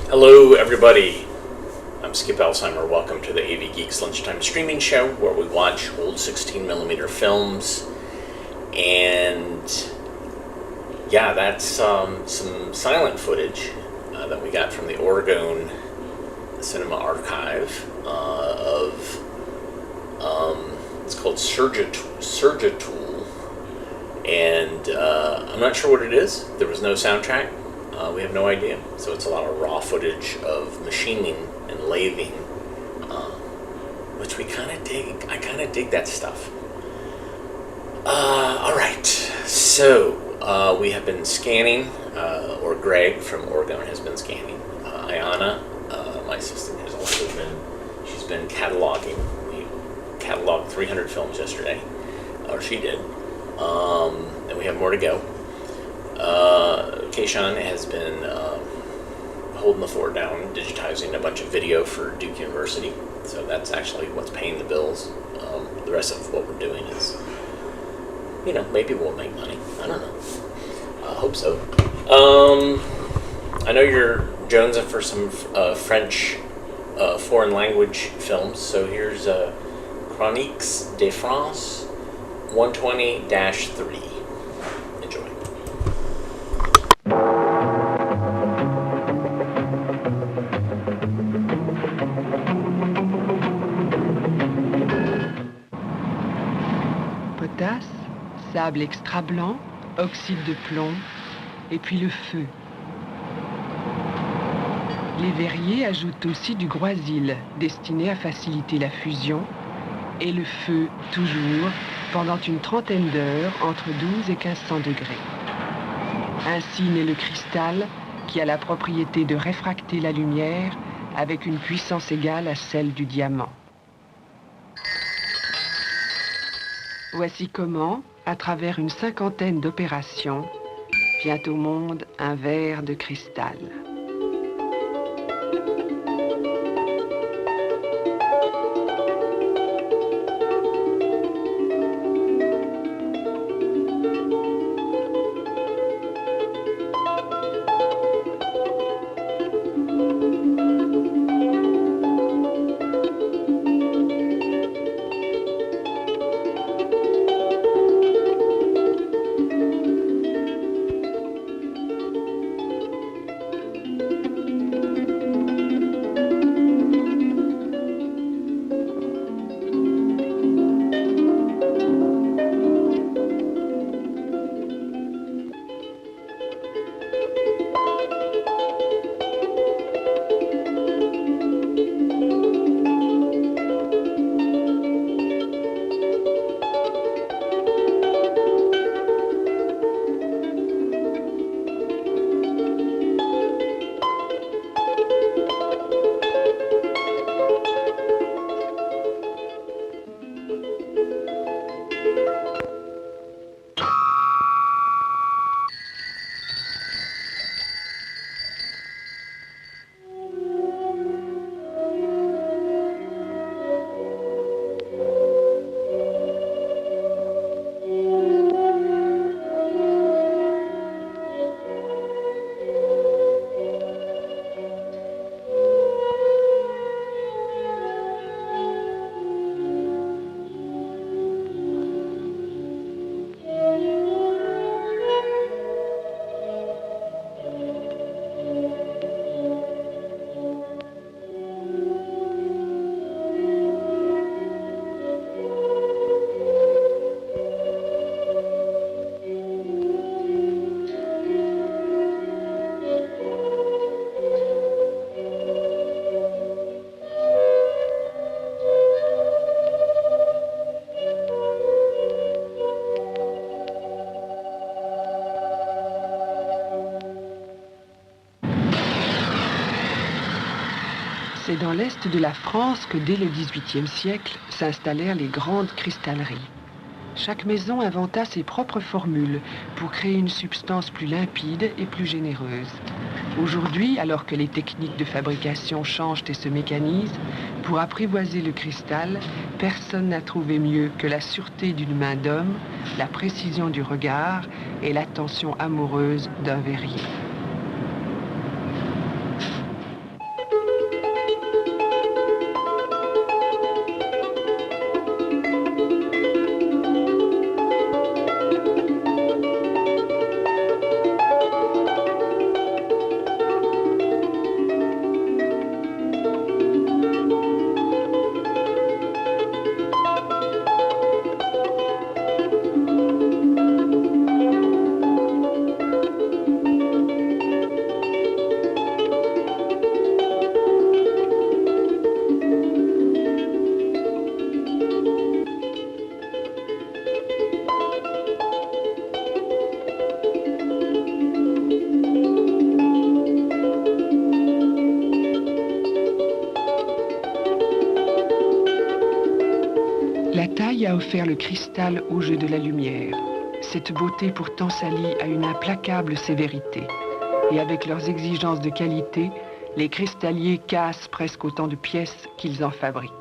Hello, everybody. I'm Skip Alzheimer. Welcome to the AV Geeks Lunchtime Streaming Show, where we watch old 16mm films. And yeah, that's some silent footage that we got from the Oregon Cinema Archive it's called Surgitool, and I'm not sure what it is. There was no soundtrack. We have no idea. So it's a lot of raw footage of machining and lathing, which we kind of dig. I kind of dig that stuff. All right. So we have been scanning, or Greg from Oregon has been scanning. Ayana, my assistant, has also she's been cataloging. We cataloged 300 films yesterday, or she did. And we have more to go. Keishan has been holding the fort down, digitizing a bunch of video for Duke University. So that's actually what's paying the bills. The rest of what we're doing is, maybe we'll make money. I don't know. I hope so. I know you're jonesing for some French foreign language films. So here's Chroniques de France 120-3. Enjoy. Potasse, sable extra blanc, oxyde de plomb, et puis le feu. Les verriers ajoutent aussi du groisil, destiné à faciliter la fusion, et le feu, toujours, pendant une trentaine d'heures, entre 12 et 1500 degrés. Ainsi naît le cristal, qui a la propriété de réfracter la lumière avec une puissance égale à celle du diamant. Voici comment, à travers une cinquantaine d'opérations, vient au monde un verre de cristal. C'est dans l'est de la France que dès le XVIIIe siècle s'installèrent les grandes cristalleries. Chaque maison inventa ses propres formules pour créer une substance plus limpide et plus généreuse. Aujourd'hui, alors que les techniques de fabrication changent et se mécanisent, pour apprivoiser le cristal, personne n'a trouvé mieux que la sûreté d'une main d'homme, la précision du regard et l'attention amoureuse d'un verrier. offert le cristal au jeu de la lumière. Cette beauté pourtant s'allie à une implacable sévérité. Et avec leurs exigences de qualité, les cristalliers cassent presque autant de pièces qu'ils en fabriquent.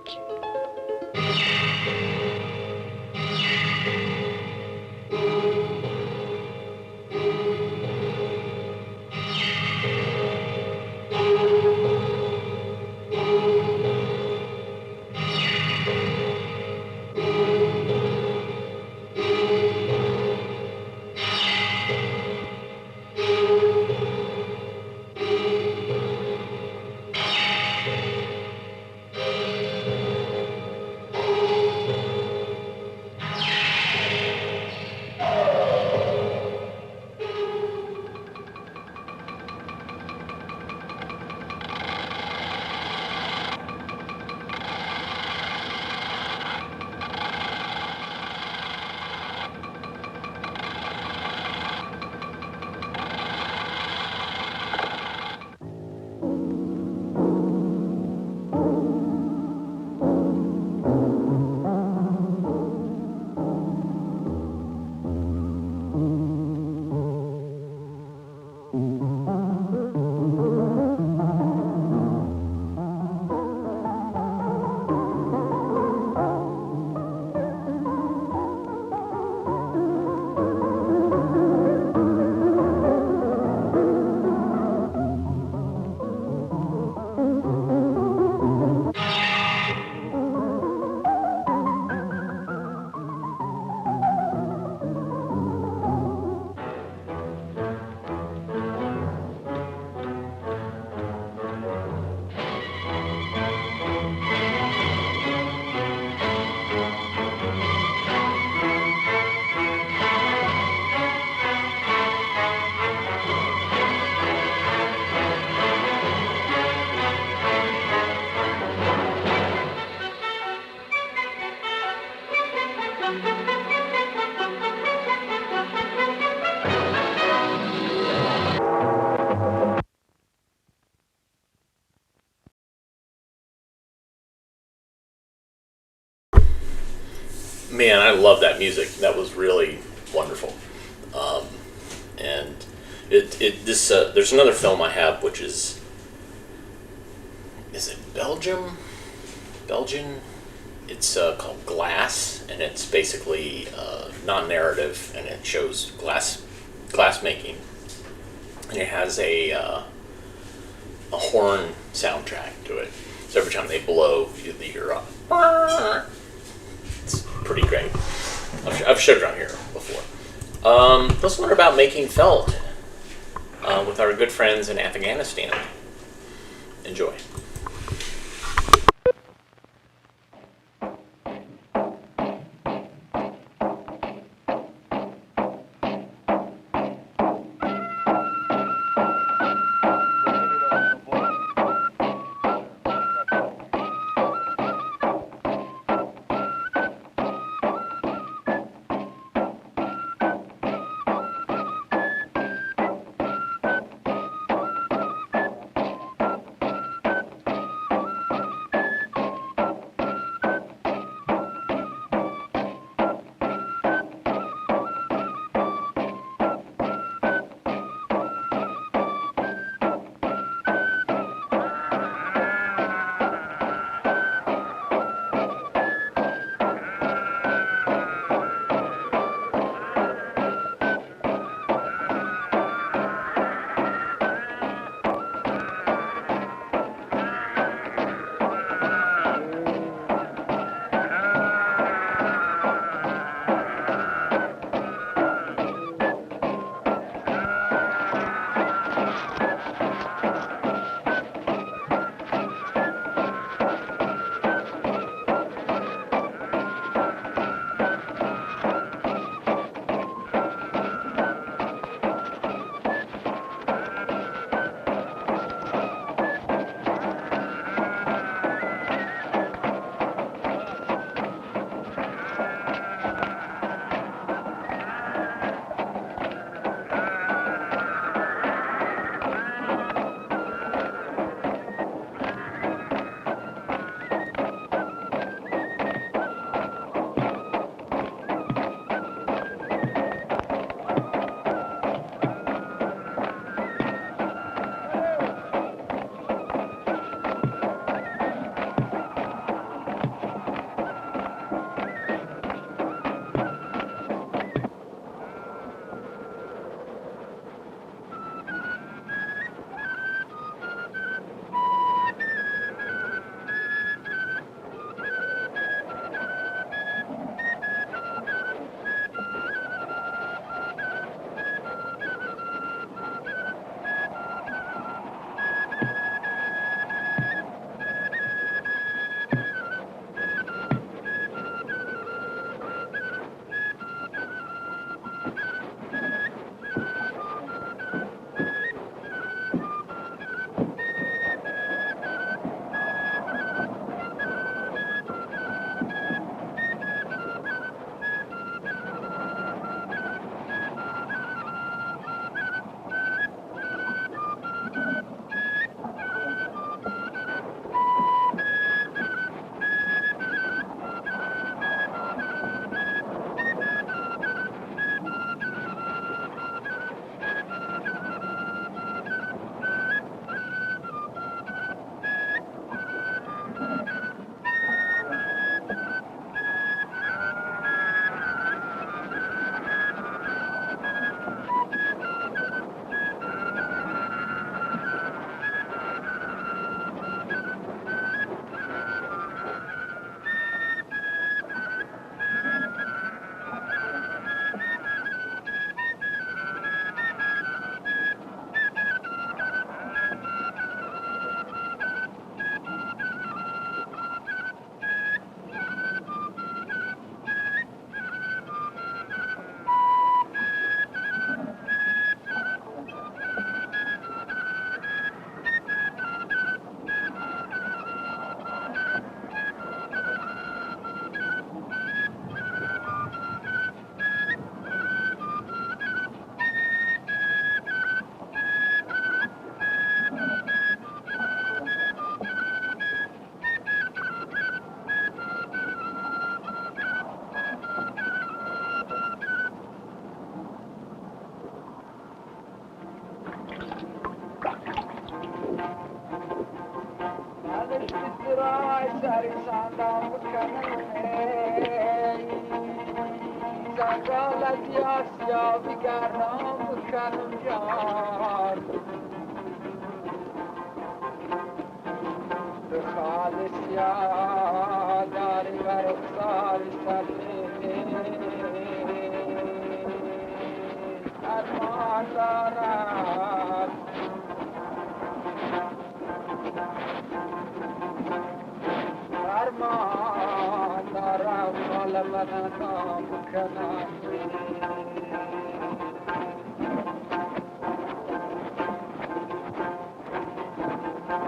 Man, I love that music. That was really wonderful. And there's another film I have, which is it Belgian? It's called Glass, and it's basically non-narrative, and it shows glass making, and it has a horn soundtrack to it. So every time they blow, you hear a. It's pretty great. I've showed it around here before. Let's learn about making felt with our good friends in Afghanistan. Enjoy.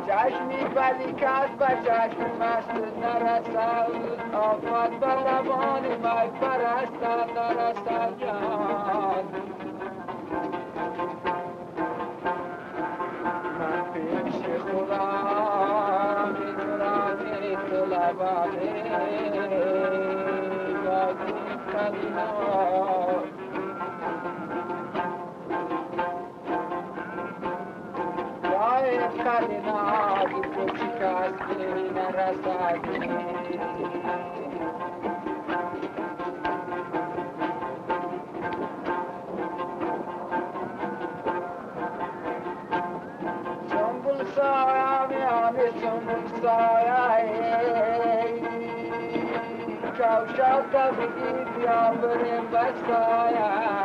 چشمی بدی کس به چشم مست نرسد آفت به لبان می پرستد نرسد جان من پیش خدا میدونم این تو لبانه یادی کلمات کلمات تو شکستی نرسدی سنبل سایه میانی سنبل سایه کوشت بگی بیا بریم بسایه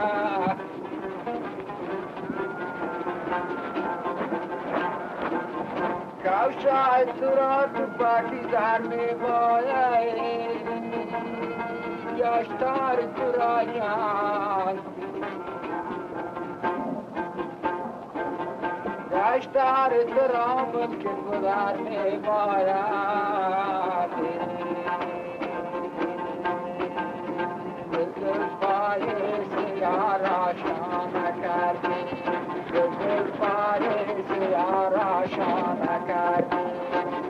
کوشت تو را تو پاکی در می باید گشتار تو را یاد گشتار تو را ملک گذار می باید دل پای سیار آشان کردی دل پای سیار آشان کردی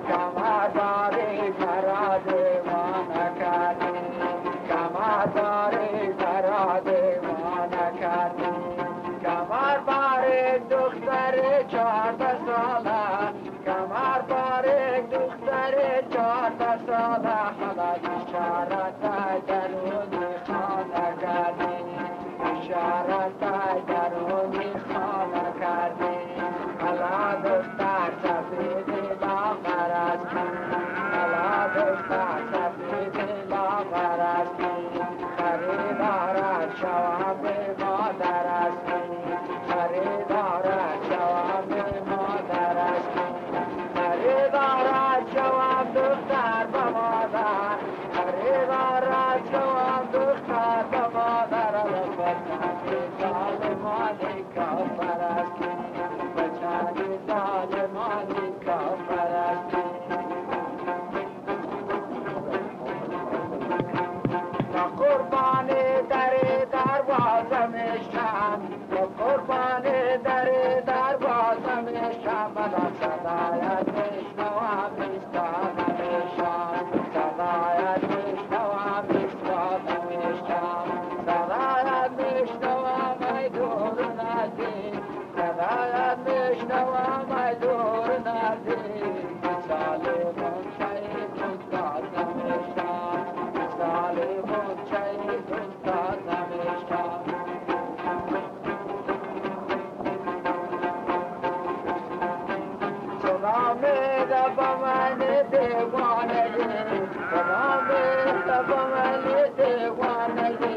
کمر باری مرا دیوانه کردی کمر باری مرا دیوانه کردی کمر باری دختر 14 ساله کمر باری دختر 14 ساله حالا اشارت درونی خانه کردی اشارت درونی خانه کردی حالا دختر سفیدی لاغر استی حالا دختر سفیدی لاغر استی خریدارت شوم به مادر استی خریدارت شوم به مادر استی خریدارت شوم دختر به مادر خریدارت شوم دختر به مادر بچه‌ی ظالمانی کافر استی بچه‌ی ظالمانی کافر استی قربان در دروازه میشم قربان در دروازه میشم من صدایت میشنوم ایستاده میشم صدایت میشنوم ایستاده میشم صدایت میشنوم ای دور نزدیک صدایت میشنوم ای دور نزدیک ظالمون شهید ایستاده میشم ظالمون شهید ایستاده میشم سلام رب من دیوانگی سلام رب من دیوانگی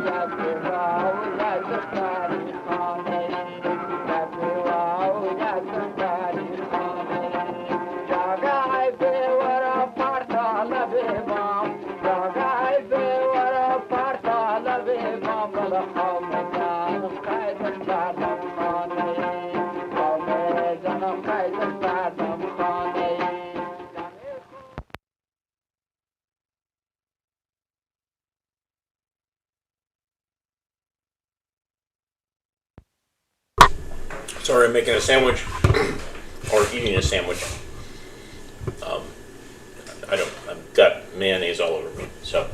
یک واو یک دختری خانه یک واو یک دختری خانه جاگای بیورا پرتال بیمام جاگای بیورا پرتال بیمام بلا خامدان قید کردم خانه خامدان قید کردم خانه Sorry, I'm making a sandwich or eating a sandwich. I've got mayonnaise all over me. So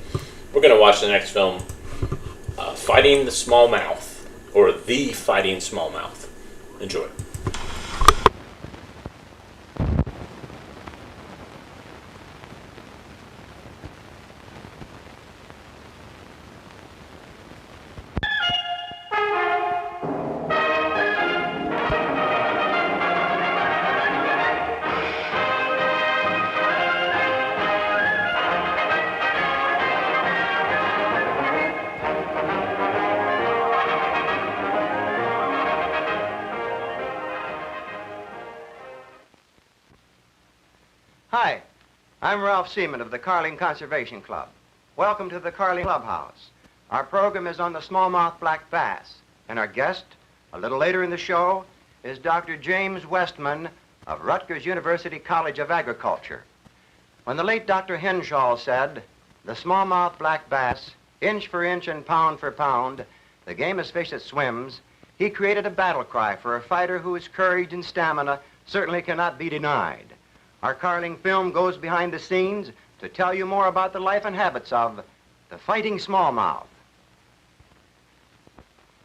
we're gonna watch the next film, Fighting the Smallmouth, or The Fighting Smallmouth. Enjoy. Hi, I'm Ralph Seaman of the Carling Conservation Club. Welcome to the Carling Clubhouse. Our program is on the smallmouth black bass, and our guest, a little later in the show, is Dr. James Westman of Rutgers University College of Agriculture. When the late Dr. Henshaw said, "The smallmouth black bass, inch for inch and pound for pound, the gamest fish that swims," he created a battle cry for a fighter whose courage and stamina certainly cannot be denied. Our Carling film goes behind the scenes to tell you more about the life and habits of the fighting smallmouth.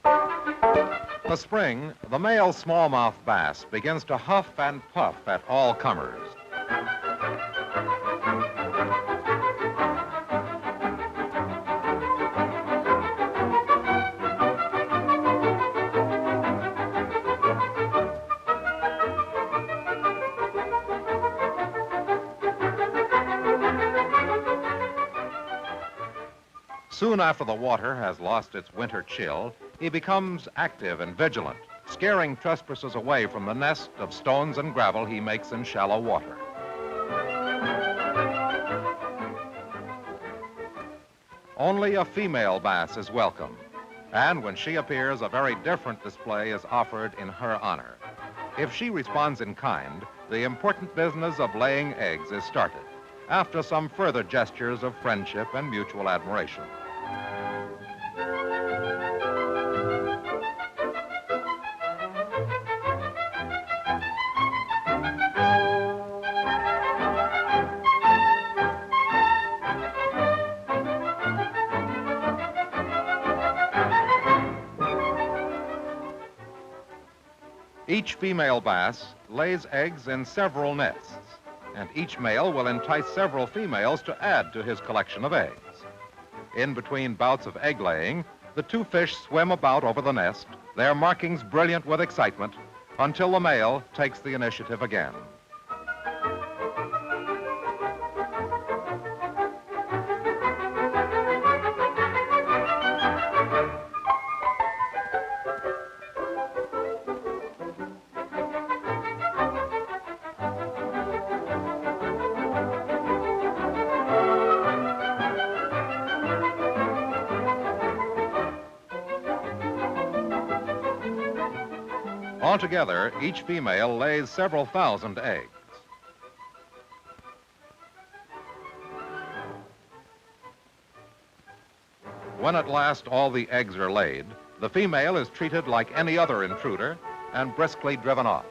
In the spring, the male smallmouth bass begins to huff and puff at all comers. Soon after the water has lost its winter chill, he becomes active and vigilant, scaring trespassers away from the nest of stones and gravel he makes in shallow water. Only a female bass is welcome, and when she appears, a very different display is offered in her honor. If she responds in kind, the important business of laying eggs is started, after some further gestures of friendship and mutual admiration. Each female bass lays eggs in several nests, and each male will entice several females to add to his collection of eggs. In between bouts of egg laying, the two fish swim about over the nest, their markings brilliant with excitement, until the male takes the initiative again. Altogether, each female lays several thousand eggs. When at last all the eggs are laid, the female is treated like any other intruder and briskly driven off.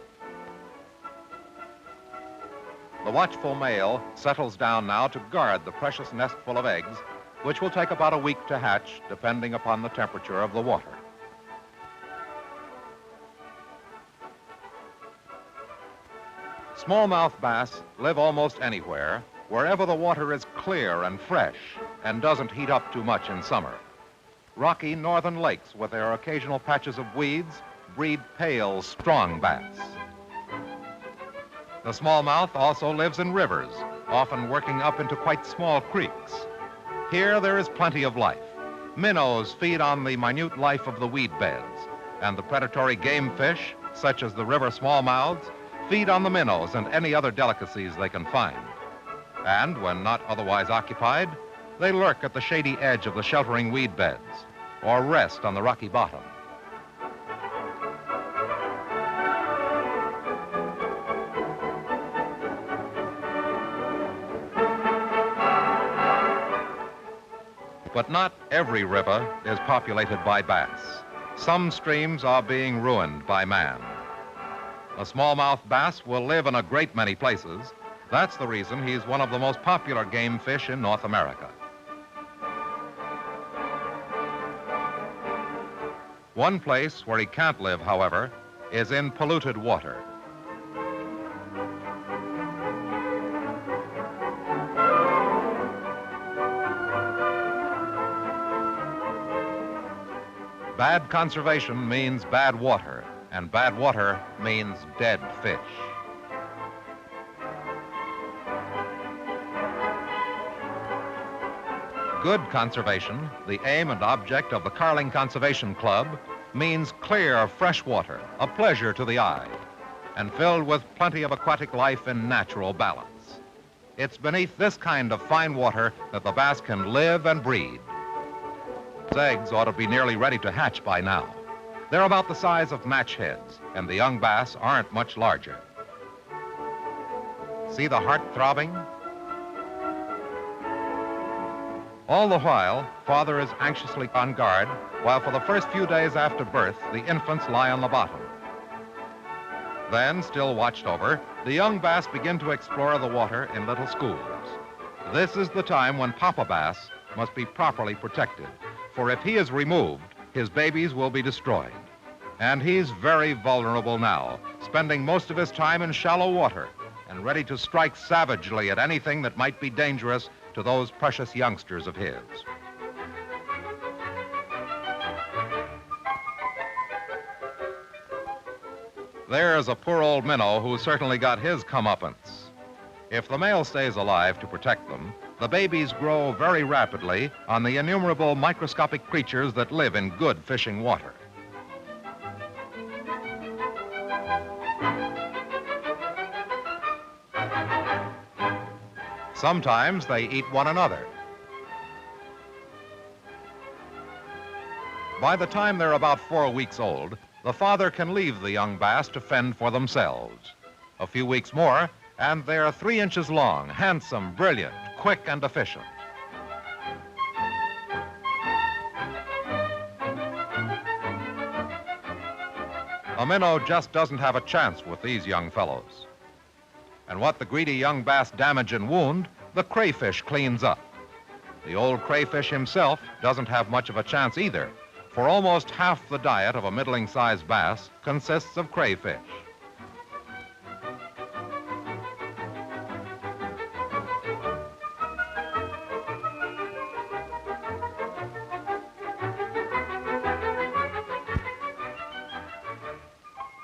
The watchful male settles down now to guard the precious nestful of eggs, which will take about a week to hatch, depending upon the temperature of the water. Smallmouth bass live almost anywhere, wherever the water is clear and fresh and doesn't heat up too much in summer. Rocky northern lakes with their occasional patches of weeds breed pale, strong bass. The smallmouth also lives in rivers, often working up into quite small creeks. Here there is plenty of life. Minnows feed on the minute life of the weed beds, and the predatory game fish, such as the river smallmouths, feed on the minnows and any other delicacies they can find. And when not otherwise occupied, they lurk at the shady edge of the sheltering weed beds or rest on the rocky bottom. But not every river is populated by bass. Some streams are being ruined by man. A smallmouth bass will live in a great many places. That's the reason he's one of the most popular game fish in North America. One place where he can't live, however, is in polluted water. Bad conservation means bad water, and bad water means dead fish. Good conservation, the aim and object of the Carling Conservation Club, means clear, fresh water, a pleasure to the eye, and filled with plenty of aquatic life in natural balance. It's beneath this kind of fine water that the bass can live and breed. Its eggs ought to be nearly ready to hatch by now. They're about the size of match heads, and the young bass aren't much larger. See the heart throbbing? All the while, father is anxiously on guard, while for the first few days after birth, the infants lie on the bottom. Then, still watched over, the young bass begin to explore the water in little schools. This is the time when Papa Bass must be properly protected, for if he is removed, his babies will be destroyed. And he's very vulnerable now, spending most of his time in shallow water and ready to strike savagely at anything that might be dangerous to those precious youngsters of his. There's a poor old minnow who certainly got his comeuppance. If the male stays alive to protect them, the babies grow very rapidly on the innumerable microscopic creatures that live in good fishing water. Sometimes they eat one another. By the time they're about 4 weeks old, the father can leave the young bass to fend for themselves. A few weeks more, and they're 3 inches long, handsome, brilliant, quick, and efficient. A minnow just doesn't have a chance with these young fellows. And what the greedy young bass damage and wound, the crayfish cleans up. The old crayfish himself doesn't have much of a chance either, for almost half the diet of a middling-sized bass consists of crayfish.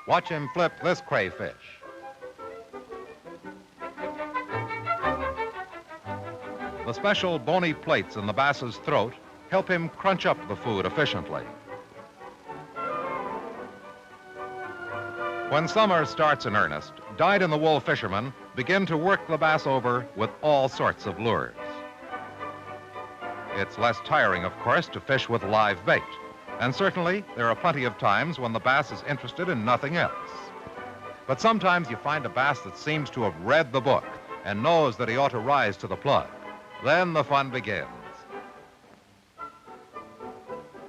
Watch him flip this crayfish. The special bony plates in the bass's throat help him crunch up the food efficiently. When summer starts in earnest, dyed-in-the-wool fishermen begin to work the bass over with all sorts of lures. It's less tiring, of course, to fish with live bait, and certainly there are plenty of times when the bass is interested in nothing else. But sometimes you find a bass that seems to have read the book and knows that he ought to rise to the plug. Then the fun begins.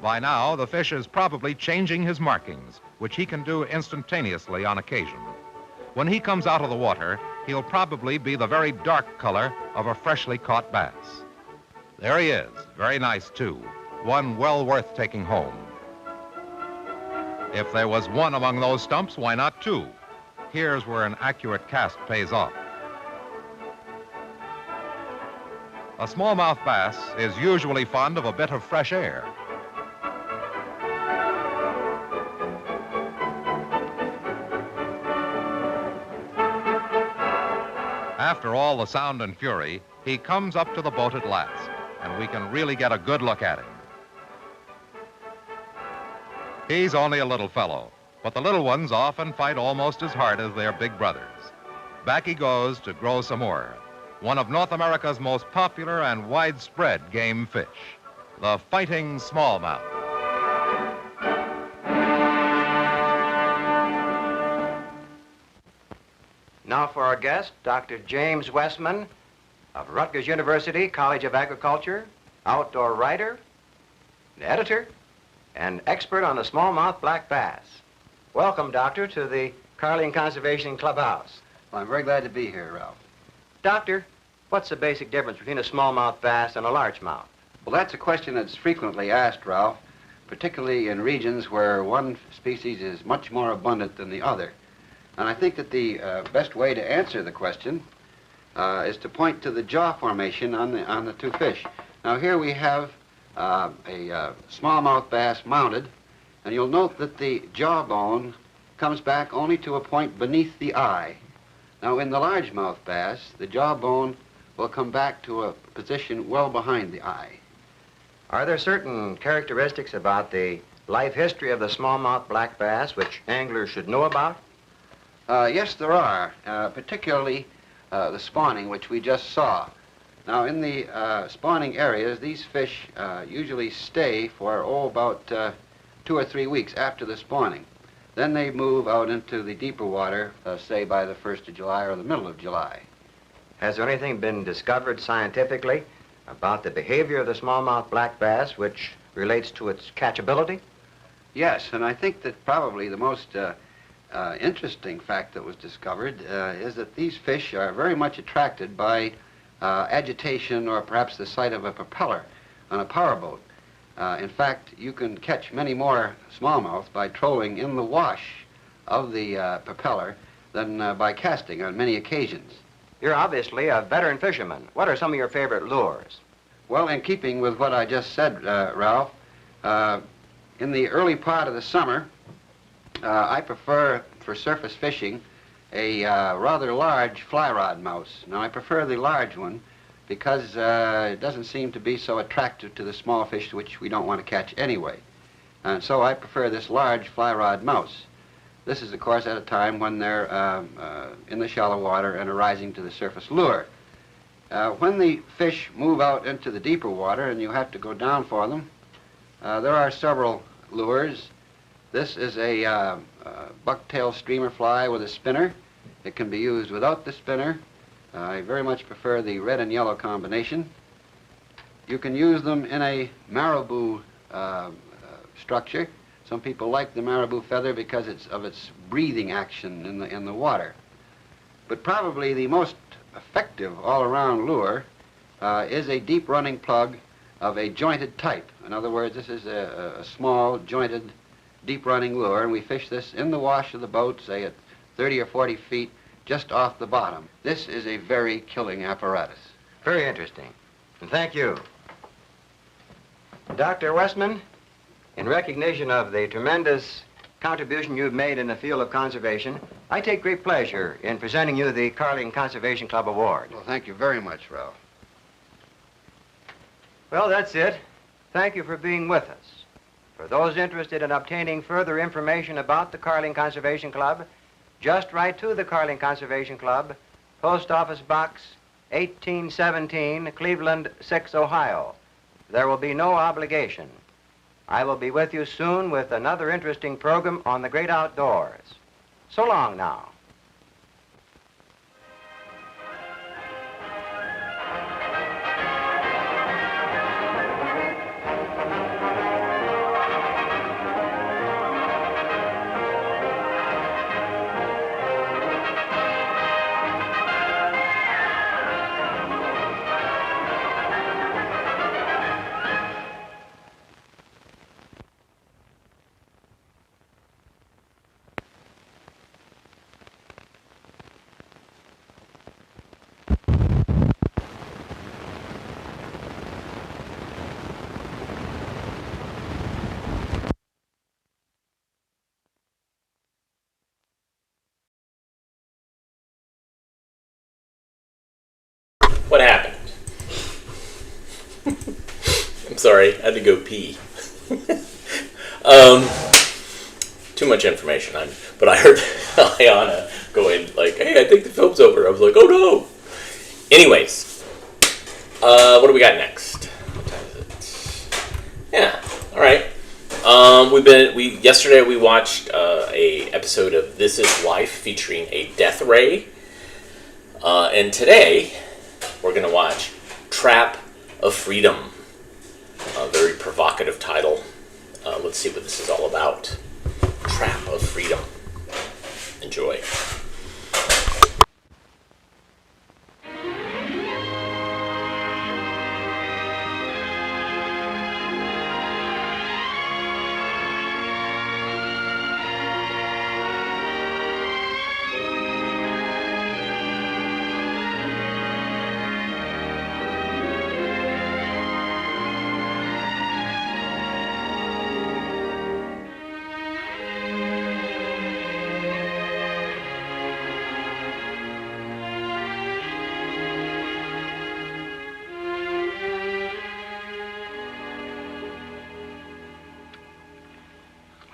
By now, the fish is probably changing his markings, which he can do instantaneously on occasion. When he comes out of the water, he'll probably be the very dark color of a freshly caught bass. There he is, very nice too, one well worth taking home. If there was one among those stumps, why not two? Here's where an accurate cast pays off. A smallmouth bass is usually fond of a bit of fresh air. After all the sound and fury, he comes up to the boat at last, and we can really get a good look at him. He's only a little fellow, but the little ones often fight almost as hard as their big brothers. Back he goes to grow some more. One of North America's most popular and widespread game fish, the fighting smallmouth. Now for our guest, Dr. James Westman of Rutgers University College of Agriculture, outdoor writer, editor, and expert on the smallmouth black bass. Welcome, Doctor, to the Carling Conservation Clubhouse. Well, I'm very glad to be here, Ralph. Doctor, what's the basic difference between a smallmouth bass and a largemouth? Well, that's a question that's frequently asked, Ralph, particularly in regions where one species is much more abundant than the other. And I think that the best way to answer the question is to point to the jaw formation on the two fish. Now, here we have a smallmouth bass mounted, and you'll note that the jawbone comes back only to a point beneath the eye. Now, in the largemouth bass, the jawbone will come back to a position well behind the eye. Are there certain characteristics about the life history of the smallmouth black bass which anglers should know about? Yes, there are, particularly the spawning, which we just saw. Now, in the spawning areas, these fish usually stay for, about 2 or 3 weeks after the spawning. Then they move out into the deeper water, say by the 1st of July or the middle of July. Has there anything been discovered scientifically about the behavior of the smallmouth black bass which relates to its catchability? Yes, and I think that probably the most interesting fact that was discovered is that these fish are very much attracted by agitation or perhaps the sight of a propeller on a powerboat. In fact, you can catch many more smallmouth by trolling in the wash of the propeller than by casting on many occasions. You're obviously a veteran fisherman. What are some of your favorite lures? Well, in keeping with what I just said, Ralph, in the early part of the summer, I prefer, for surface fishing, a rather large fly rod mouse. Now, I prefer the large one because it doesn't seem to be so attractive to the small fish, which we don't want to catch anyway. And so I prefer this large fly rod mouse. This is, of course, at a time when they're in the shallow water and are rising to the surface lure. When the fish move out into the deeper water and you have to go down for them, there are several lures. This is a bucktail streamer fly with a spinner. It can be used without the spinner. I very much prefer the red and yellow combination. You can use them in a marabou structure. Some people like the marabou feather because of its breathing action in the water. But probably the most effective all-around lure is a deep-running plug of a jointed type. In other words, this is a small, jointed, deep-running lure, and we fish this in the wash of the boat, say at 30 or 40 feet, just off the bottom. This is a very killing apparatus. Very interesting. And thank you. Dr. Westman, in recognition of the tremendous contribution you've made in the field of conservation, I take great pleasure in presenting you the Carling Conservation Club Award. Well, thank you very much, Ralph. Well, that's it. Thank you for being with us. For those interested in obtaining further information about the Carling Conservation Club, just write to the Carling Conservation Club, Post Office Box 1817, Cleveland 6, Ohio. There will be no obligation. I will be with you soon with another interesting program on the great outdoors. So long now. What happened? I'm sorry, I had to go pee. Too much information, but I heard Ayana going like, hey, I think the film's over. I was like, oh no. Anyways, what do we got next? What time is it? Yeah, all right. Yesterday we watched a episode of This Is Life featuring a death ray. And today we're going to watch Trap of Freedom. A very provocative title. Let's see what this is all about. Trap of Freedom. Enjoy.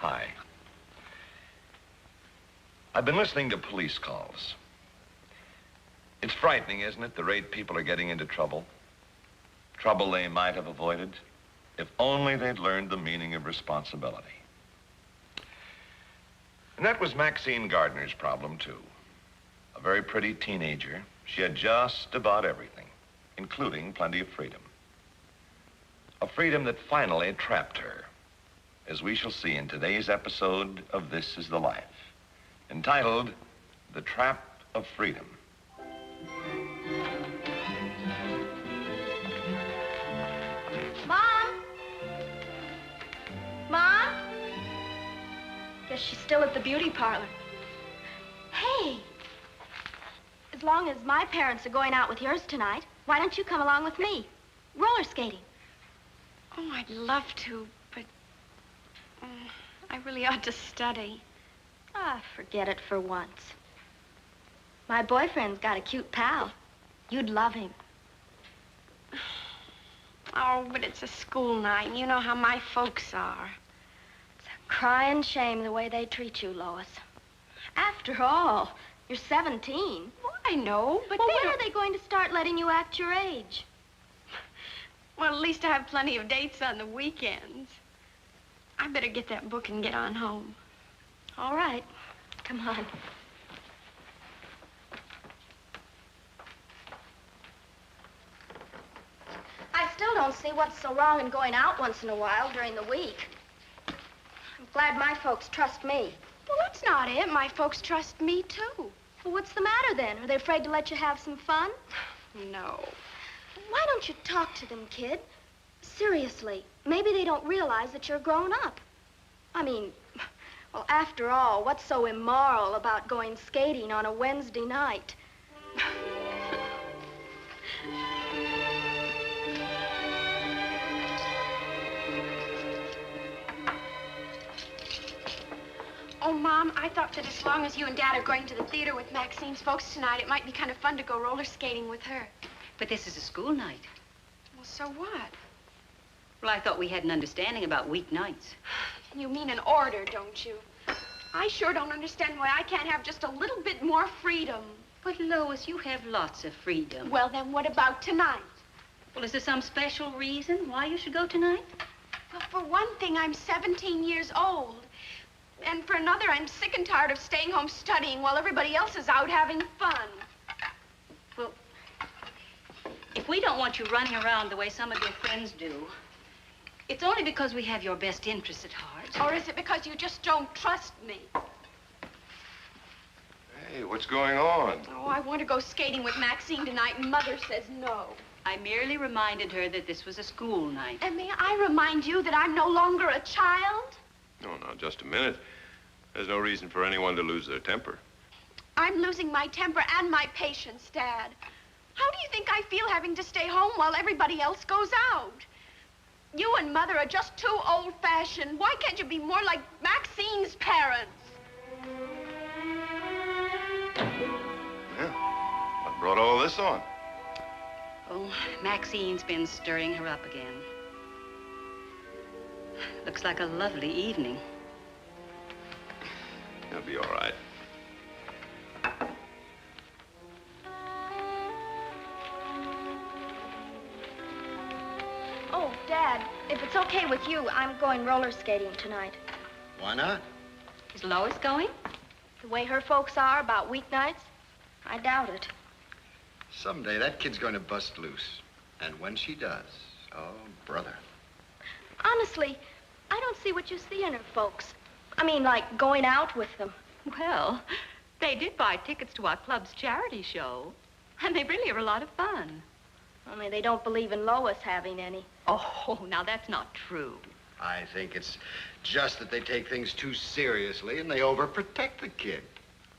Hi. I've been listening to police calls. It's frightening, isn't it, the rate people are getting into trouble? Trouble they might have avoided if only they'd learned the meaning of responsibility. And that was Maxine Gardner's problem, too. A very pretty teenager. She had just about everything, including plenty of freedom. A freedom that finally trapped her, as we shall see in today's episode of This Is the Life, entitled The Trap of Freedom. Mom? Mom? Guess she's still at the beauty parlor. Hey, as long as my parents are going out with yours tonight, why don't you come along with me? Roller skating. Oh, I'd love to, but I really ought to study. Ah, forget it for once. My boyfriend's got a cute pal. You'd love him. Oh, but it's a school night, and you know how my folks are. It's a crying shame the way they treat you, Lois. After all, you're 17. Well, I know, but well, they when don't... are they going to start letting you act your age? Well, at least I have plenty of dates on the weekends. I better get that book and get on home. All right. Come on. I still don't see what's so wrong in going out once in a while during the week. I'm glad my folks trust me. Well, that's not it. My folks trust me, too. Well, what's the matter then? Are they afraid to let you have some fun? No. Why don't you talk to them, kid? Seriously, maybe they don't realize that you're grown up. I mean, well, after all, what's so immoral about going skating on a Wednesday night? Oh, Mom, I thought that as long as you and Dad are going to the theater with Maxine's folks tonight, it might be kind of fun to go roller skating with her. But this is a school night. Well, so what? Well, I thought we had an understanding about weeknights. You mean an order, don't you? I sure don't understand why I can't have just a little bit more freedom. But, Lois, you have lots of freedom. Well, then what about tonight? Well, is there some special reason why you should go tonight? Well, for one thing, I'm 17 years old. And for another, I'm sick and tired of staying home studying while everybody else is out having fun. Well, if we don't want you running around the way some of your friends do, it's only because we have your best interests at heart. Or is it because you just don't trust me? Hey, what's going on? Oh, I want to go skating with Maxine tonight, and Mother says no. I merely reminded her that this was a school night. And may I remind you that I'm no longer a child? No, now, just a minute. There's no reason for anyone to lose their temper. I'm losing my temper and my patience, Dad. How do you think I feel having to stay home while everybody else goes out? You and Mother are just too old-fashioned. Why can't you be more like Maxine's parents? Yeah. What brought all this on? Oh, Maxine's been stirring her up again. Looks like a lovely evening. It'll be all right. Oh, Dad, if it's okay with you, I'm going roller skating tonight. Why not? Is Lois going? The way her folks are about weeknights, I doubt it. Someday that kid's going to bust loose. And when she does, oh, brother. Honestly, I don't see what you see in her folks. I mean, like going out with them. Well, they did buy tickets to our club's charity show, and they really are a lot of fun. Only they don't believe in Lois having any. Oh, now that's not true. I think it's just that they take things too seriously and they overprotect the kid.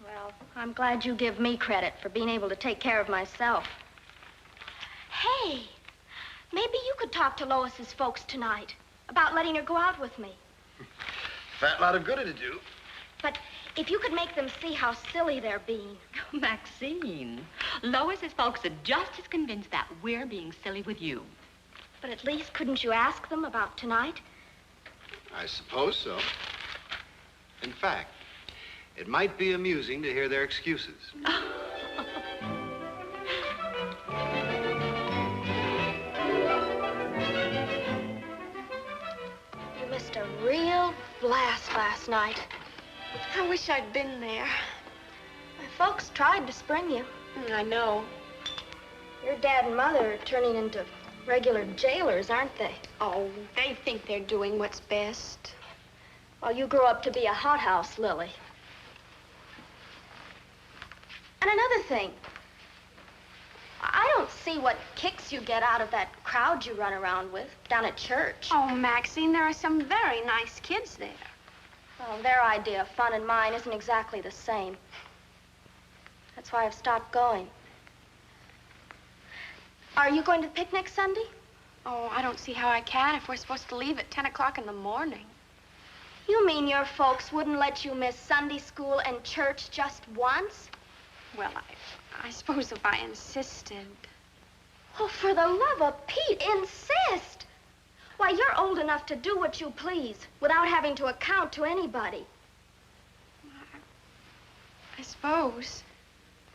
Well, I'm glad you give me credit for being able to take care of myself. Hey, maybe you could talk to Lois's folks tonight about letting her go out with me. Fat lot of good it'd do. But if you could make them see how silly they're being. Maxine, Lois's folks are just as convinced that we're being silly with you. But at least couldn't you ask them about tonight? I suppose so. In fact, it might be amusing to hear their excuses. blast last night. I wish I'd been there. My folks tried to spring you. I know. Your dad and mother are turning into regular jailers, aren't they? Oh, they think they're doing what's best. Well, you grew up to be a hothouse, Lily. And another thing. I don't see what kicks you get out of that crowd you run around with down at church. Oh, Maxine, there are some very nice kids there. Well, their idea of fun and mine isn't exactly the same. That's why I've stopped going. Are you going to the picnic Sunday? Oh, I don't see how I can if we're supposed to leave at 10 o'clock in the morning. You mean your folks wouldn't let you miss Sunday school and church just once? Well, I suppose if I insisted. Oh, for the love of Pete, insist! Why, you're old enough to do what you please without having to account to anybody. I suppose.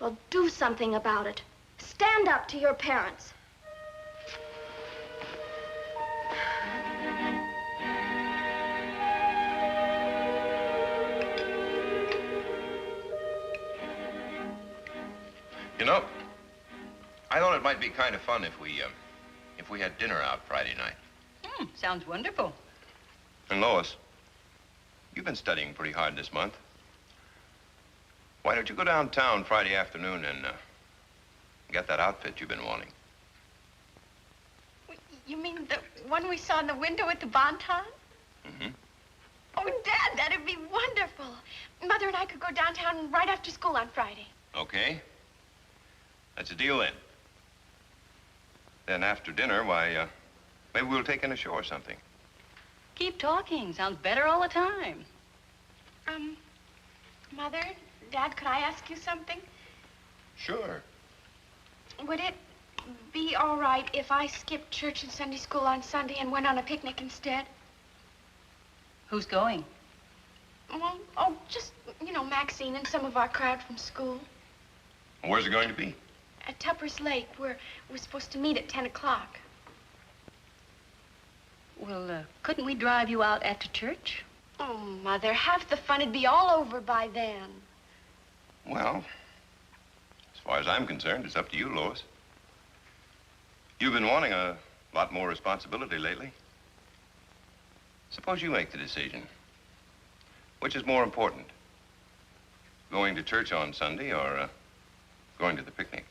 Well, do something about it. Stand up to your parents. You know, I thought it might be kind of fun if we had dinner out Friday night. Sounds wonderful. And Lois, you've been studying pretty hard this month. Why don't you go downtown Friday afternoon and get that outfit you've been wanting? You mean the one we saw in the window at the Bonton? Mm-hmm. Oh, Dad, that'd be wonderful. Mother and I could go downtown right after school on Friday. Okay. That's a deal then. Then after dinner, why, maybe we'll take in a show or something. Keep talking. Sounds better all the time. Mother, Dad, could I ask you something? Sure. Would it be all right if I skipped church and Sunday school on Sunday and went on a picnic instead? Who's going? Well, oh, just, you know, Maxine and some of our crowd from school. Where's it going to be? At Tupper's Lake, where we're supposed to meet at 10 o'clock. Well, couldn't we drive you out after church? Oh, Mother, half the fun'd be all over by then. Well, as far as I'm concerned, it's up to you, Lois. You've been wanting a lot more responsibility lately. Suppose you make the decision. Which is more important? Going to church on Sunday or going to the picnic?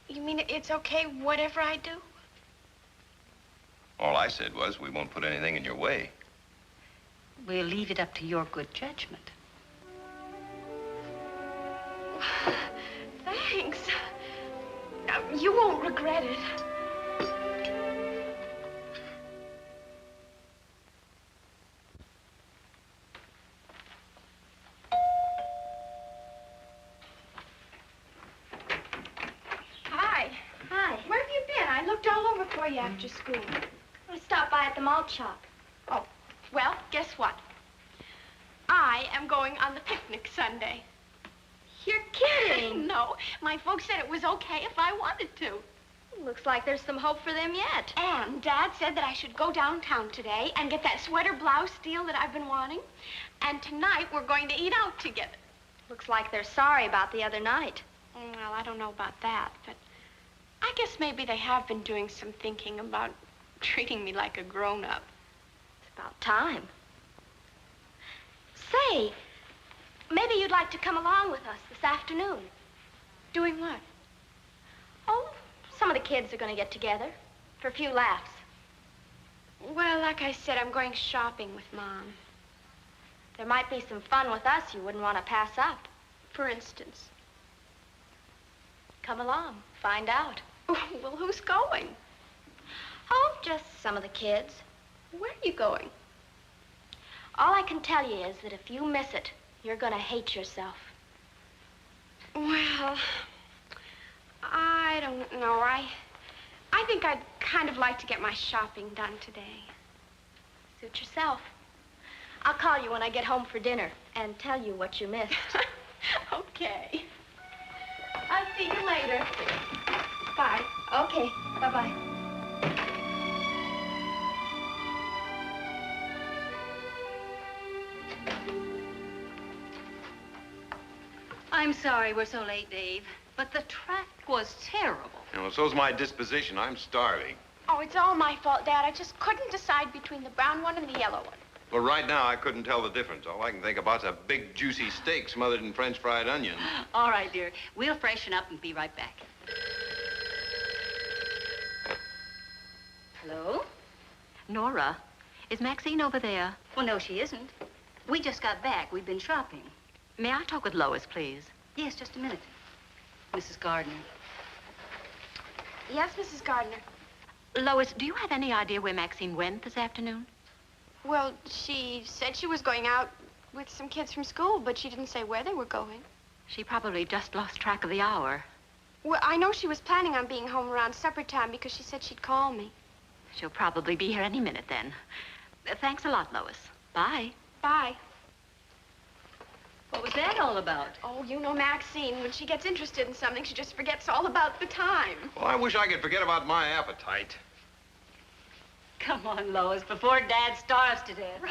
You mean it's okay whatever I do? All I said was we won't put anything in your way. We'll leave it up to your good judgment. Thanks. You won't regret it. Hi. Hi. Where have you been? I looked all over for you after school. I stopped by at the malt shop. Oh, well, guess what? I am going on the picnic Sunday. You're kidding. No, my folks said it was okay if I wanted to. Looks like there's some hope for them yet. And Dad said that I should go downtown today and get that sweater blouse deal that I've been wanting. And tonight we're going to eat out together. Looks like they're sorry about the other night. Well, I don't know about that, but I guess maybe they have been doing some thinking about treating me like a grown-up. It's about time. Say, maybe you'd like to come along with us this afternoon. Doing what? Oh, some of the kids are going to get together for a few laughs. Well, like I said, I'm going shopping with Mom. There might be some fun with us you wouldn't want to pass up. For instance. Come along, find out. Well, who's going? Oh, just some of the kids. Where are you going? All I can tell you is that if you miss it, you're going to hate yourself. Well, I don't know. I think I'd kind of like to get my shopping done today. Suit yourself. I'll call you when I get home for dinner and tell you what you missed. Okay. I'll see you later. Bye. Okay, bye-bye. I'm sorry we're so late, Dave, but the track was terrible. You know, so's my disposition. I'm starving. Oh, it's all my fault, Dad. I just couldn't decide between the brown one and the yellow one. Well, right now, I couldn't tell the difference. All I can think about is a big, juicy steak smothered in French fried onions. All right, dear. We'll freshen up and be right back. Hello? Nora, is Maxine over there? Well, no, she isn't. We just got back. We've been shopping. May I talk with Lois, please? Yes, just a minute. Mrs. Gardner. Yes, Mrs. Gardner. Lois, do you have any idea where Maxine went this afternoon? Well, she said she was going out with some kids from school, but she didn't say where they were going. She probably just lost track of the hour. Well, I know she was planning on being home around supper time because she said she'd call me. She'll probably be here any minute then. Thanks a lot, Lois. Bye. Bye. What was that all about? Oh, you know Maxine. When she gets interested in something, she just forgets all about the time. Well, I wish I could forget about my appetite. Come on, Lois, before Dad starves to death.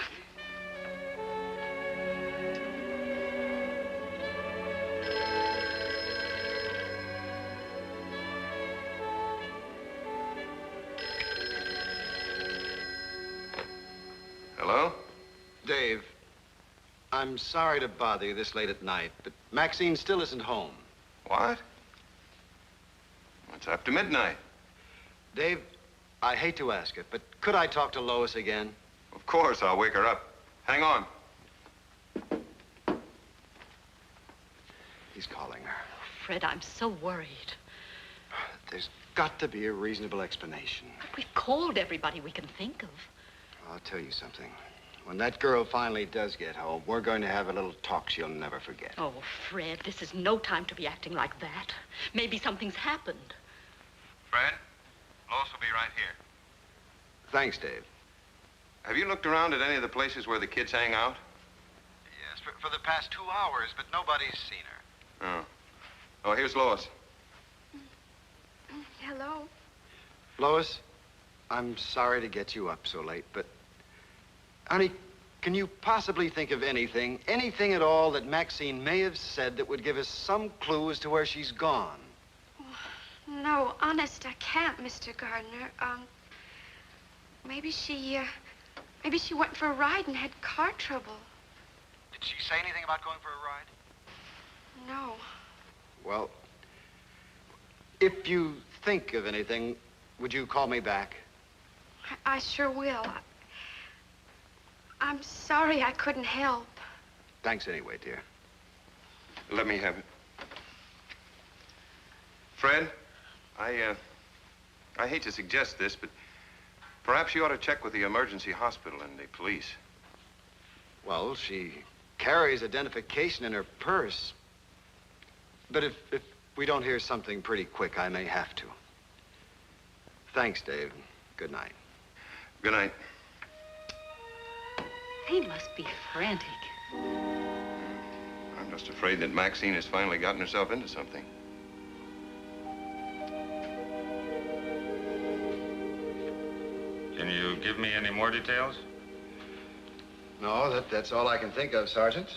Hello? Dave, I'm sorry to bother you this late at night, but Maxine still isn't home. What? It's after midnight. Dave, I hate to ask it, but could I talk to Lois again? Of course, I'll wake her up. Hang on. He's calling her. Fred, I'm so worried. There's got to be a reasonable explanation. We've called everybody we can think of. I'll tell you something. When that girl finally does get home, we're going to have a little talk she'll never forget. Oh, Fred, this is no time to be acting like that. Maybe something's happened. Fred, Lois will be right here. Thanks, Dave. Have you looked around at any of the places where the kids hang out? Yes, for the past 2 hours, but nobody's seen her. Oh. Oh, here's Lois. Hello. Lois, I'm sorry to get you up so late, but... Honey, can you possibly think of anything at all that Maxine may have said that would give us some clue as to where she's gone? No, honest, I can't, Mr. Gardner. Maybe she went for a ride and had car trouble. Did she say anything about going for a ride? No. Well, if you think of anything, would you call me back? I sure will. I'm sorry I couldn't help. Thanks anyway, dear. Let me have it. Fred, I hate to suggest this, but perhaps you ought to check with the emergency hospital and the police. Well, she carries identification in her purse. But if we don't hear something pretty quick, I may have to. Thanks, Dave. Good night. Good night. He must be frantic. I'm just afraid that Maxine has finally gotten herself into something. Can you give me any more details? No, that's all I can think of, Sergeant.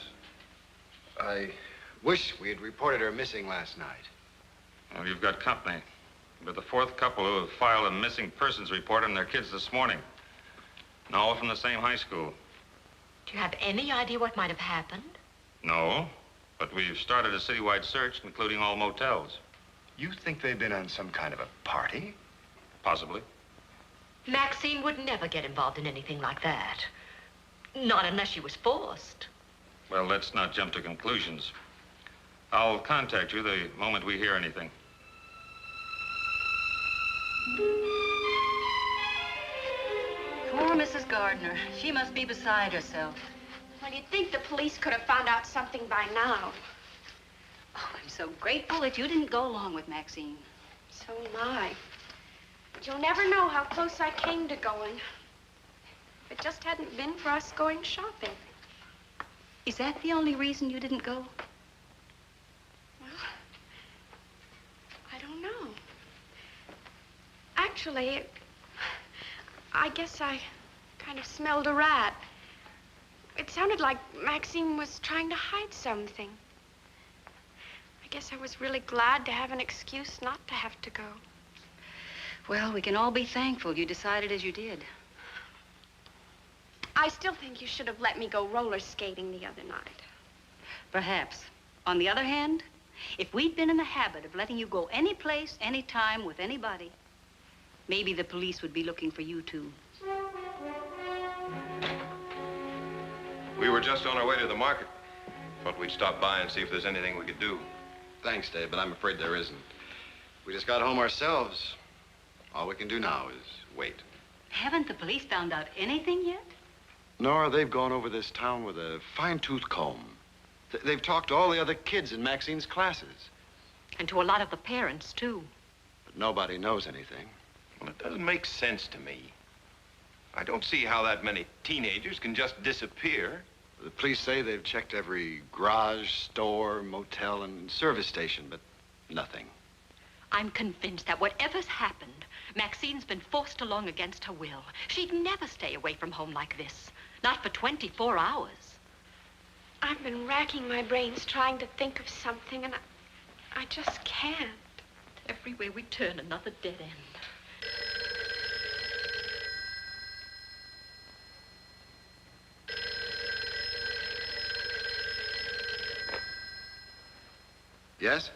I wish we had reported her missing last night. Well, you've got company. You're the fourth couple who have filed a missing persons report on their kids this morning. And all from the same high school. Do you have any idea what might have happened? No, but we've started a citywide search, including all motels. You think they've been on some kind of a party? Possibly. Maxine would never get involved in anything like that. Not unless she was forced. Well, let's not jump to conclusions. I'll contact you the moment we hear anything. Poor Mrs. Gardner. She must be beside herself. Well, you'd think the police could have found out something by now. Oh, I'm so grateful that you didn't go along with Maxine. So am I. But you'll never know how close I came to going. If it just hadn't been for us going shopping. Is that the only reason you didn't go? Well, I don't know. Actually, I guess I kind of smelled a rat. It sounded like Maxine was trying to hide something. guess I was really glad to have an excuse not to have to go. Well, we can all be thankful you decided as you did. I still think you should have let me go roller skating the other night. Perhaps. On the other hand, if we'd been in the habit of letting you go any place, any time, with anybody, maybe the police would be looking for you, too. We were just on our way to the market. Thought we'd stop by and see if there's anything we could do. Thanks, Dave, but I'm afraid there isn't. We just got home ourselves. All we can do now is wait. Haven't the police found out anything yet? Nora, they've gone over this town with a fine-tooth comb. They've talked to all the other kids in Maxine's classes. And to a lot of the parents, too. But nobody knows anything. Well, it doesn't make sense to me. I don't see how that many teenagers can just disappear. The police say they've checked every garage, store, motel, and service station, but nothing. I'm convinced that whatever's happened, Maxine's been forced along against her will. She'd never stay away from home like this. Not for 24 hours. I've been racking my brains trying to think of something, and I just can't. Everywhere we turn, another dead end. Yes?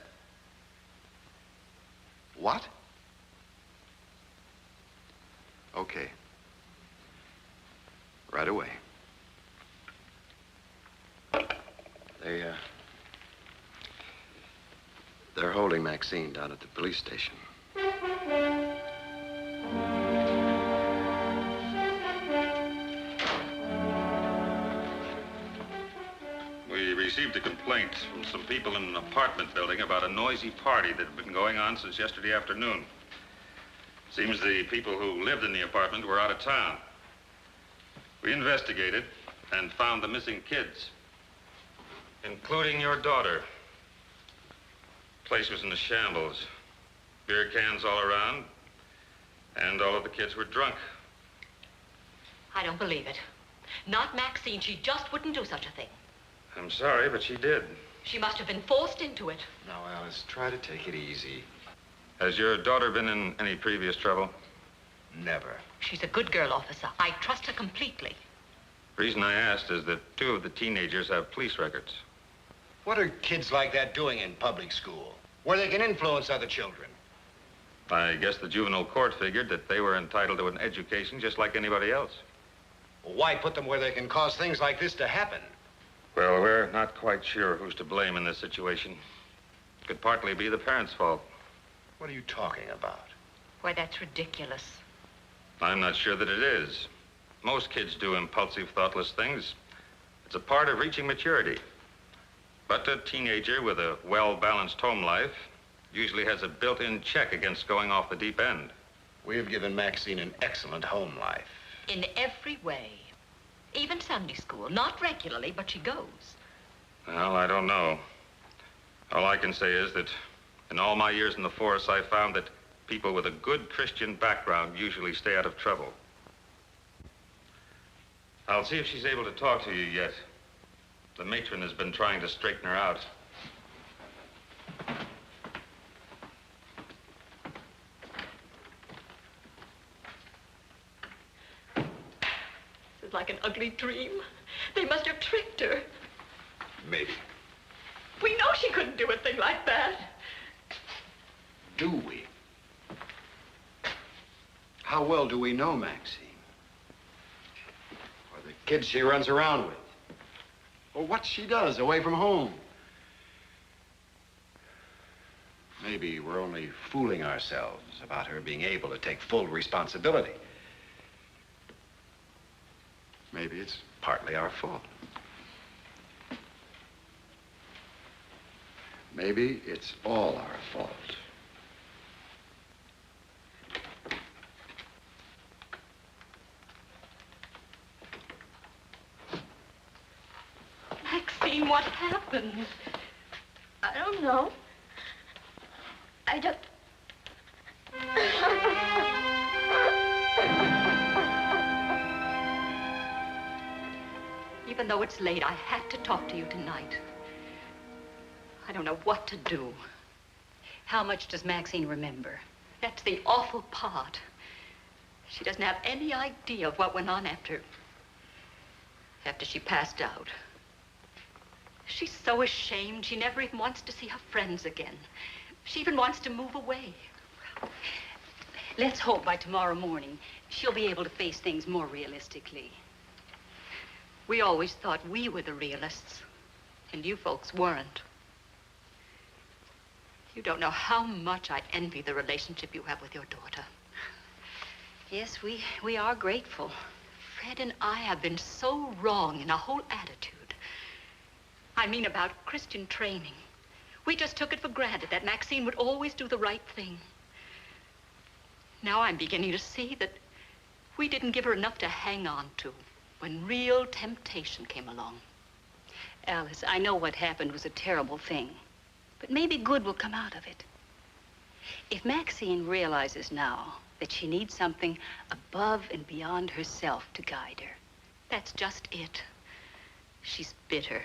What? Okay. Right away. They're holding Maxine down at the police station. We received a complaint from some people in an apartment building about a noisy party that had been going on since yesterday afternoon. Seems the people who lived in the apartment were out of town. We investigated and found the missing kids, including your daughter. Place was in a shambles. Beer cans all around, and all of the kids were drunk. I don't believe it. Not Maxine. She just wouldn't do such a thing. I'm sorry, but she did. She must have been forced into it. Now, Alice, try to take it easy. Has your daughter been in any previous trouble? Never. She's a good girl, officer. I trust her completely. The reason I asked is that 2 of the teenagers have police records. What are kids like that doing in public school, where they can influence other children? I guess the juvenile court figured that they were entitled to an education just like anybody else. Well, why put them where they can cause things like this to happen? Well, we're not quite sure who's to blame in this situation. It could partly be the parents' fault. What are you talking about? Why, that's ridiculous. I'm not sure that it is. Most kids do impulsive, thoughtless things. It's a part of reaching maturity. But a teenager with a well-balanced home life usually has a built-in check against going off the deep end. We have given Maxine an excellent home life. In every way. Even Sunday school. Not regularly, but she goes. Well, I don't know. All I can say is that in all my years in the force, I found that people with a good Christian background usually stay out of trouble. I'll see if she's able to talk to you yet. The matron has been trying to straighten her out. This is like an ugly dream. They must have tricked her. Maybe. We know she couldn't do a thing like that. Do we? How well do we know Maxine? Or the kids she runs around with? Or what she does away from home? Maybe we're only fooling ourselves about her being able to take full responsibility. Maybe it's partly our fault. Maybe it's all our fault. Maxine, what happened? I don't know. I just... Even though it's late, I had to talk to you tonight. I don't know what to do. How much does Maxine remember? That's the awful part. She doesn't have any idea of what went on after she passed out. She's so ashamed, she never even wants to see her friends again. She even wants to move away. Let's hope by tomorrow morning she'll be able to face things more realistically. We always thought we were the realists, and you folks weren't. You don't know how much I envy the relationship you have with your daughter. Yes, we are grateful. Fred and I have been so wrong in our whole attitude. I mean about Christian training. We just took it for granted that Maxine would always do the right thing. Now I'm beginning to see that we didn't give her enough to hang on to when real temptation came along. Alice, I know what happened was a terrible thing, but maybe good will come out of it. If Maxine realizes now that she needs something above and beyond herself to guide her, that's just it. She's bitter.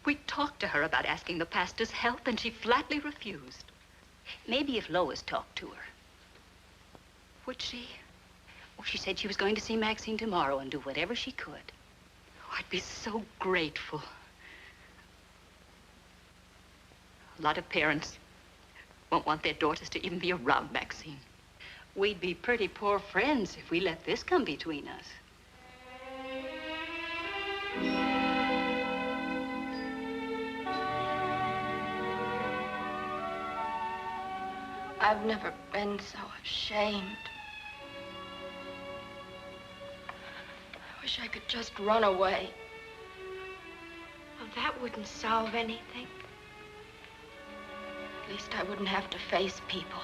We talked to her about asking the pastor's help, and she flatly refused. Maybe if Lois talked to her. Would she? Oh, she said she was going to see Maxine tomorrow and do whatever she could. Oh, I'd be so grateful. A lot of parents won't want their daughters to even be around Maxine. We'd be pretty poor friends if we let this come between us. I've never been so ashamed. I wish I could just run away. Well, that wouldn't solve anything. At least I wouldn't have to face people.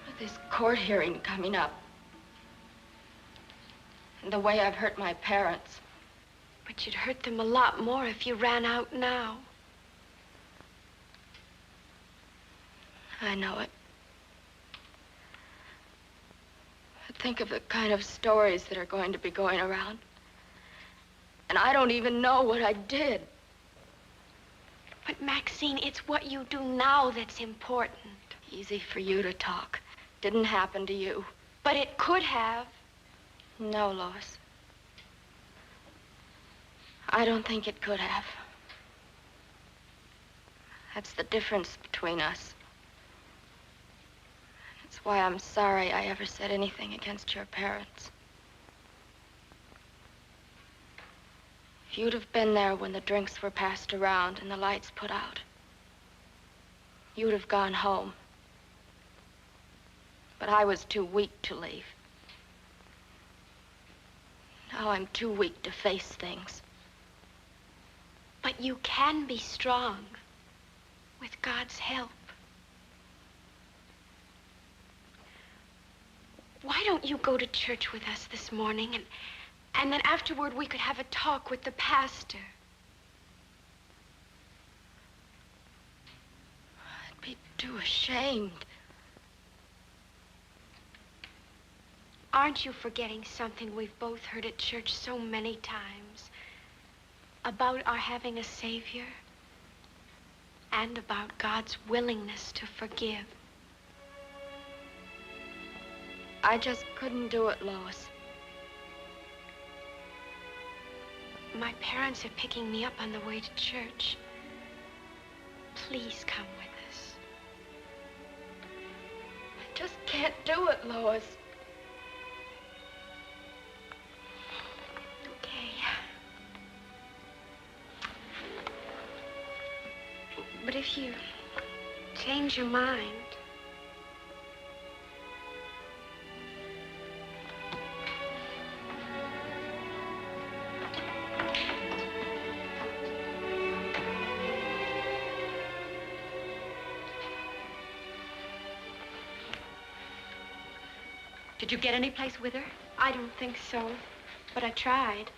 With this court hearing coming up, and the way I've hurt my parents. But you'd hurt them a lot more if you ran out now. I know it. But think of the kind of stories that are going to be going around. And I don't even know what I did. But Maxine, it's what you do now that's important. Easy for you to talk. Didn't happen to you. But it could have. No, Lois. I don't think it could have. That's the difference between us. That's why I'm sorry I ever said anything against your parents. If you'd have been there when the drinks were passed around and the lights put out, you'd have gone home. But I was too weak to leave. Now I'm too weak to face things. But you can be strong with God's help. Why don't you go to church with us this morning, and then afterward we could have a talk with the pastor? I'd be too ashamed. Aren't you forgetting something we've both heard at church so many times? About our having a Savior, and about God's willingness to forgive. I just couldn't do it, Lois. My parents are picking me up on the way to church. Please come with us. I just can't do it, Lois. But if you change your mind... Did you get any place with her? I don't think so, but I tried.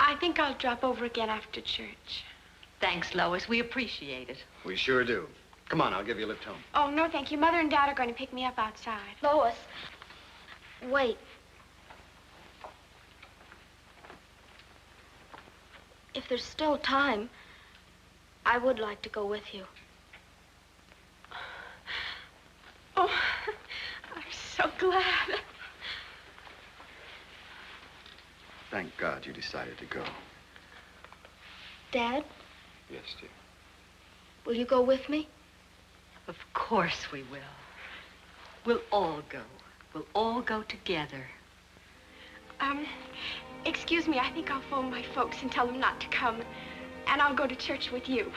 I think I'll drop over again after church. Thanks, Lois. We appreciate it. We sure do. Come on, I'll give you a lift home. Oh, no, thank you. Mother and Dad are going to pick me up outside. Lois, wait. If if there's still time, I would like to go with you. Oh, I'm so glad. Thank God you decided to go. Dad, Yes, dear. will you go with me? Of course we will. We'll all go. We'll all go together. Excuse me, I think I'll phone my folks and tell them not to come. And I'll go to church with you.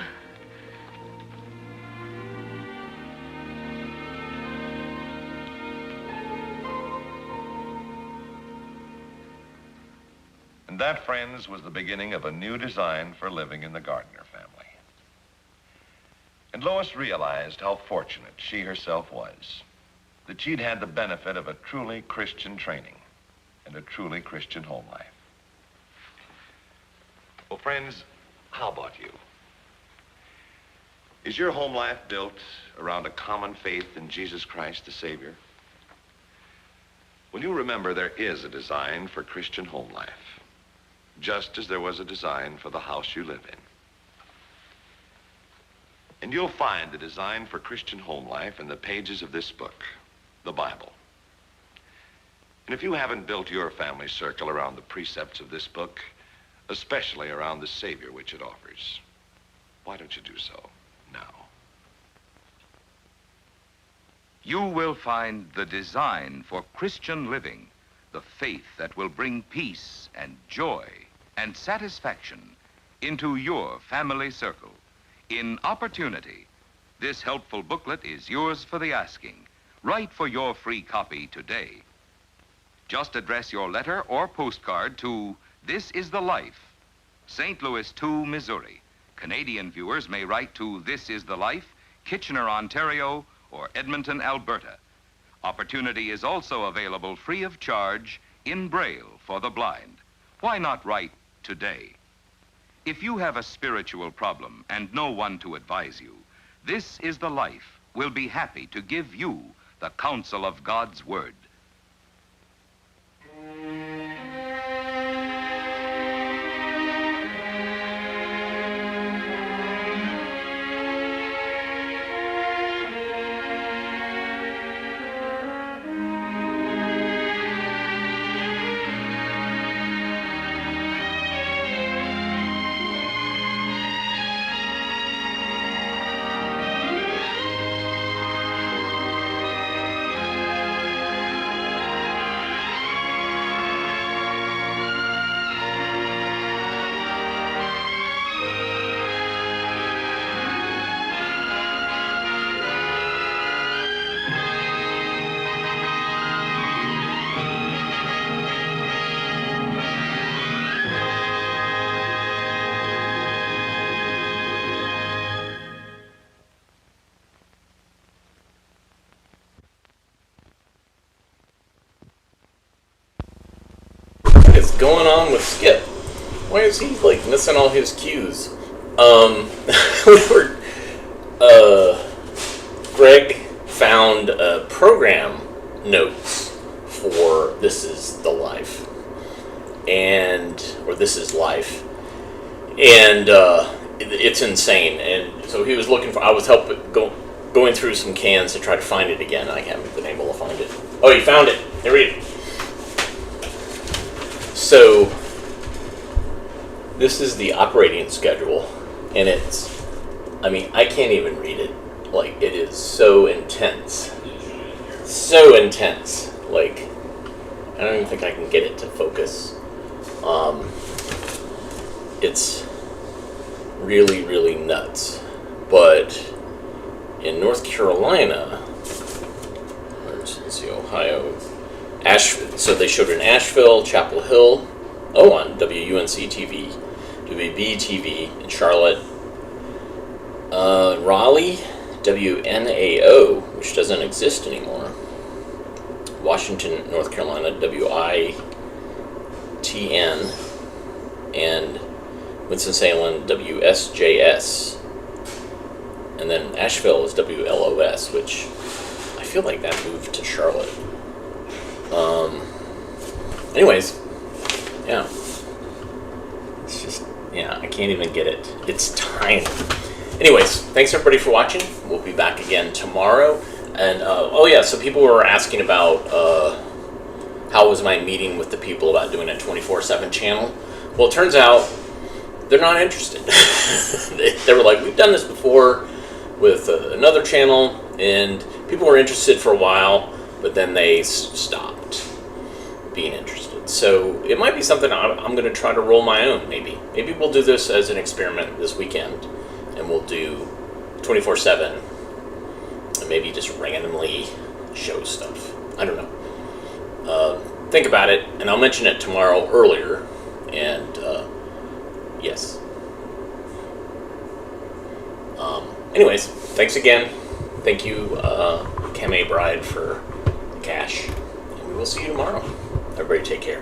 And that, friends, was the beginning of a new design for living in the Gardner family. And Lois realized how fortunate she herself was, that she'd had the benefit of a truly Christian training and a truly Christian home life. Well, friends, how about you? Is your home life built around a common faith in Jesus Christ, the Savior? Well, you remember there is a design for Christian home life, just as there was a design for the house you live in. And you'll find the design for Christian home life in the pages of this book, the Bible. And if you haven't built your family circle around the precepts of this book, especially around the Savior which it offers, why don't you do so now? You will find the design for Christian living, the faith that will bring peace and joy and satisfaction into your family circle. In Opportunity, this helpful booklet is yours for the asking. Write for your free copy today. Just address your letter or postcard to This Is the Life, St. Louis 2, Missouri. Canadian viewers may write to This Is the Life, Kitchener, Ontario, or Edmonton, Alberta. Opportunity is also available free of charge in Braille for the blind. Why not write today? If you have a spiritual problem and no one to advise you, This Is the Life will be happy to give you the counsel of God's Word. What's going on with Skip? Why is he like missing all his cues? Greg found program notes for This Is the Life, or This Is Life, and it's insane. And so he was looking for. I was going through some cans to try to find it again. I haven't been able to find it. Oh, you found it. Here we go. So, this is the operating schedule, and I can't even read it. Like, it is so intense. So intense. Like, I don't even think I can get it to focus. It's really, really nuts. But in North Carolina, let's see, Ohio, so they showed in Asheville, Chapel Hill, on WUNC TV, WB TV in Charlotte, Raleigh, WNAO, which doesn't exist anymore, Washington, North Carolina, WITN, and Winston-Salem, WSJS, and then Asheville is WLOS, which I feel like that moved to Charlotte. Anyways, yeah, it's just Yeah, I can't even get it. It's tiny. Anyways, thanks everybody for watching. We'll be back again tomorrow. And, oh yeah, so people were asking about how was my meeting with the people about doing a 24/7 channel. Well, it turns out they're not interested. They were like, we've done this before with another channel, and people were interested for a while, but then they stopped being interested. So it might be something I'm going to try to roll my own, maybe. Maybe we'll do this as an experiment this weekend, and we'll do 24/7, and maybe just randomly show stuff. I don't know. Think about it, and I'll mention it tomorrow earlier, and yes. Anyways, thanks again. Thank you, Cam A. Bride, for the cash. And we will see you tomorrow. Everybody take care.